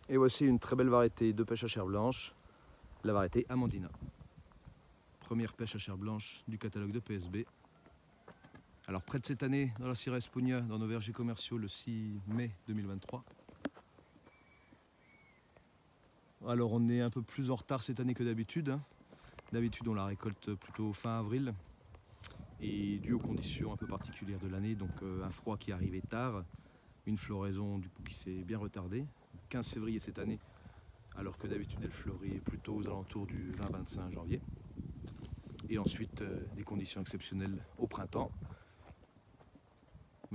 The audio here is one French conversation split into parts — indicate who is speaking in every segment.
Speaker 1: Et voici une très belle variété de pêche à chair blanche, la variété Amandina. Première pêche à chair blanche du catalogue de PSB. Alors près de cette année dans la Sierra Espugna, dans nos vergers commerciaux le 6 mai 2023. Alors on est un peu plus en retard cette année que d'habitude. D'habitude on la récolte plutôt fin avril. Et dû aux conditions un peu particulières de l'année, donc un froid qui arrivait tard, une floraison du coup qui s'est bien retardée, 15 février cette année, alors que d'habitude elle fleurit plutôt aux alentours du 20-25 janvier. Et ensuite des conditions exceptionnelles au printemps,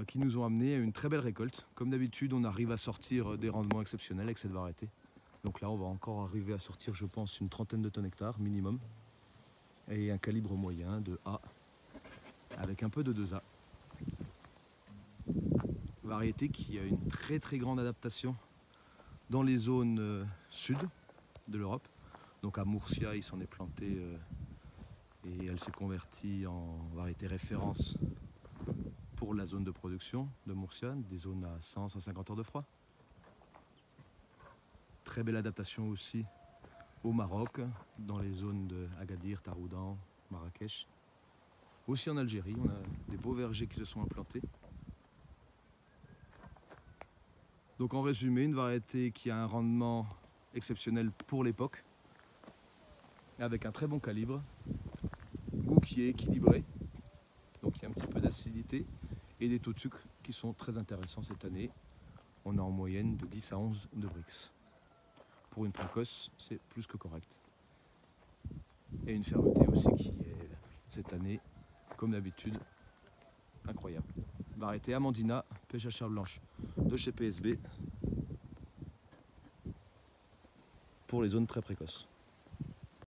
Speaker 1: qui nous ont amené à une très belle récolte. Comme d'habitude, on arrive à sortir des rendements exceptionnels avec cette variété. Donc là, on va encore arriver à sortir, je pense, une trentaine de tonnes hectares minimum. Et un calibre moyen de A avec un peu de 2A. Variété qui a une très grande adaptation dans les zones sud de l'Europe. Donc à Murcia, il s'en est planté et elle s'est convertie en variété référence pour la zone de production de Murcia, des zones à 100-150 heures de froid. Très belle adaptation aussi au Maroc, dans les zones de Agadir, Taroudan, Marrakech. Aussi en Algérie, on a des beaux vergers qui se sont implantés. Donc en résumé, une variété qui a un rendement exceptionnel pour l'époque, avec un très bon calibre, goût qui est équilibré, donc il y a un petit peu d'acidité et des taux de sucre qui sont très intéressants cette année. On est en moyenne de 10 à 11 de Brix. Pour une précoce, c'est plus que correct. Et une fermeté aussi qui est cette année, comme d'habitude, incroyable. Variété Amandina, pêche à chair blanche de chez PSB pour les zones très précoces.